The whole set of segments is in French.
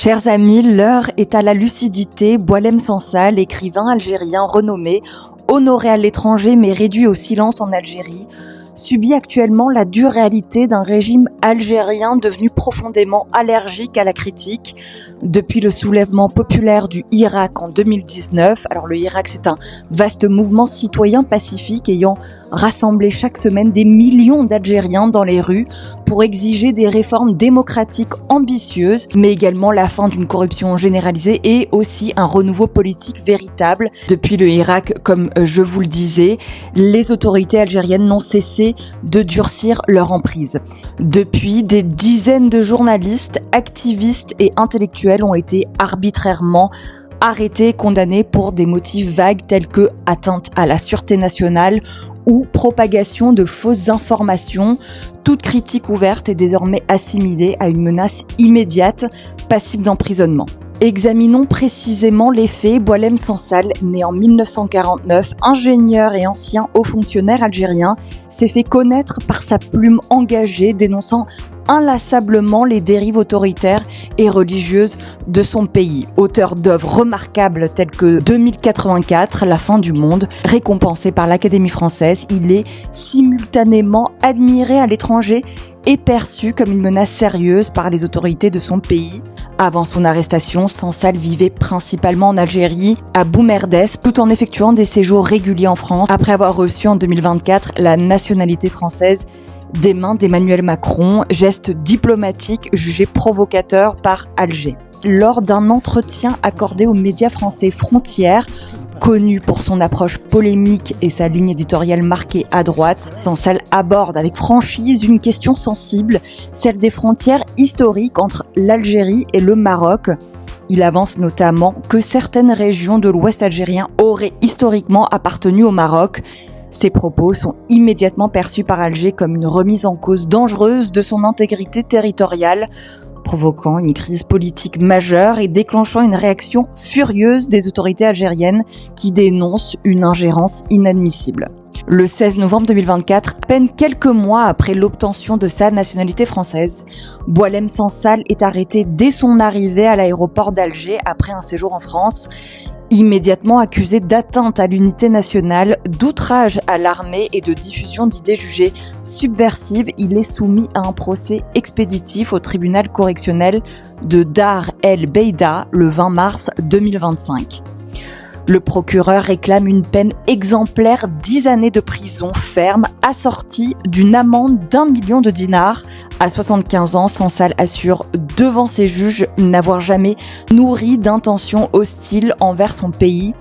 Chers amis, l'heure est à la lucidité. Boualem Sansal, écrivain algérien renommé, honoré à l'étranger mais réduit au silence en Algérie, subit actuellement la dure réalité d'un régime algérien devenu profondément allergique à la critique. Depuis le soulèvement populaire du Irak en 2019, alors le Irak c'est un vaste mouvement citoyen pacifique ayant rassemblé chaque semaine des millions d'Algériens dans les rues pour exiger des réformes démocratiques ambitieuses, mais également la fin d'une corruption généralisée et aussi un renouveau politique véritable. Depuis le Irak, comme je vous le disais, les autorités algériennes n'ont cessé de durcir leur emprise. Depuis, des dizaines de journalistes, activistes et intellectuels ont été arbitrairement arrêtés et condamnés pour des motifs vagues tels que atteinte à la sûreté nationale ou propagation de fausses informations. Toute critique ouverte est désormais assimilée à une menace immédiate, passible d'emprisonnement. Examinons précisément les faits. Boualem Sansal, né en 1949, ingénieur et ancien haut fonctionnaire algérien, s'est fait connaître par sa plume engagée, dénonçant inlassablement les dérives autoritaires et religieuses de son pays. Auteur d'œuvres remarquables telles que 2084, La fin du monde, récompensé par l'Académie française, il est simultanément admiré à l'étranger et perçu comme une menace sérieuse par les autorités de son pays. Avant son arrestation, Sansal vivait principalement en Algérie, à Boumerdès, tout en effectuant des séjours réguliers en France, après avoir reçu en 2024 la nationalité française des mains d'Emmanuel Macron, geste diplomatique jugé provocateur par Alger. Lors d'un entretien accordé aux médias français Frontières, connu pour son approche polémique et sa ligne éditoriale marquée à droite, Sansal aborde avec franchise une question sensible, celle des frontières historiques entre l'Algérie et le Maroc. Il avance notamment que certaines régions de l'ouest algérien auraient historiquement appartenu au Maroc. Ces propos sont immédiatement perçus par Alger comme une remise en cause dangereuse de son intégrité territoriale, provoquant une crise politique majeure et déclenchant une réaction furieuse des autorités algériennes qui dénoncent une ingérence inadmissible. Le 16 novembre 2024, à peine quelques mois après l'obtention de sa nationalité française, Boualem Sansal est arrêté dès son arrivée à l'aéroport d'Alger après un séjour en France. Immédiatement accusé d'atteinte à l'unité nationale, d'outrage à l'armée et de diffusion d'idées jugées subversives, il est soumis à un procès expéditif au tribunal correctionnel de Dar el Beida le 20 mars 2025. Le procureur réclame une peine exemplaire, 10 années de prison ferme, assortie d'une amende d'1 million de dinars. À 75 ans, Sansal assure devant ses juges n'avoir jamais nourri d'intentions hostiles envers son pays.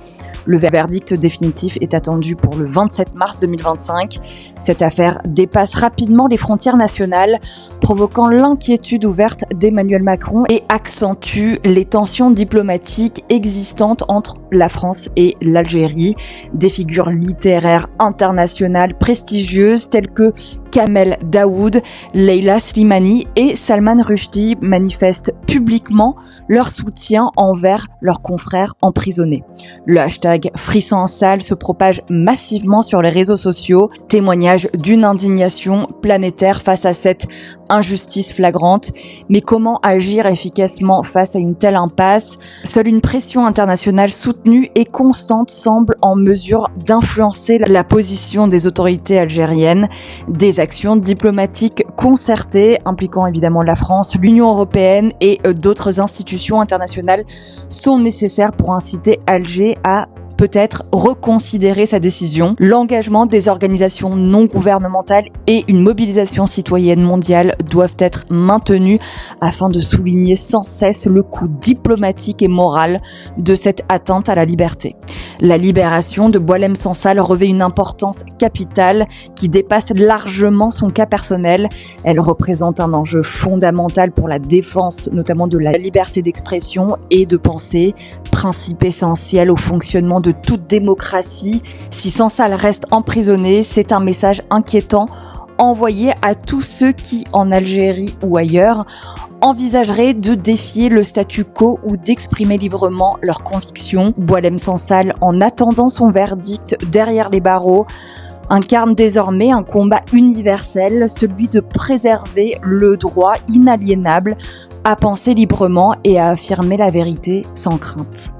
Le verdict définitif est attendu pour le 27 mars 2025. Cette affaire dépasse rapidement les frontières nationales, provoquant l'inquiétude ouverte d'Emmanuel Macron et accentue les tensions diplomatiques existantes entre la France et l'Algérie. Des figures littéraires internationales prestigieuses telles que Kamel Daoud, Leila Slimani et Salman Rushdie manifestent publiquement leur soutien envers leurs confrères emprisonnés. Le hashtag #FreeSansal se propage massivement sur les réseaux sociaux, témoignage d'une indignation planétaire face à cette injustice flagrante. Mais comment agir efficacement face à une telle impasse ? Seule une pression internationale soutenue et constante semble en mesure d'influencer la position des autorités algériennes. Des actions diplomatiques concertées impliquant évidemment la France, l'Union européenne et d'autres institutions internationales sont nécessaires pour inciter Alger à peut-être reconsidérer sa décision. L'engagement des organisations non gouvernementales et une mobilisation citoyenne mondiale doivent être maintenus afin de souligner sans cesse le coût diplomatique et moral de cette atteinte à la liberté. La libération de Boualem Sansal revêt une importance capitale qui dépasse largement son cas personnel. Elle représente un enjeu fondamental pour la défense notamment de la liberté d'expression et de pensée, principe essentiel au fonctionnement de toute démocratie. Si Sansal reste emprisonné, c'est un message inquiétant envoyé à tous ceux qui, en Algérie ou ailleurs, envisageraient de défier le statu quo ou d'exprimer librement leurs convictions. Boualem Sansal, en attendant son verdict derrière les barreaux, incarne désormais un combat universel, celui de préserver le droit inaliénable à penser librement et à affirmer la vérité sans crainte.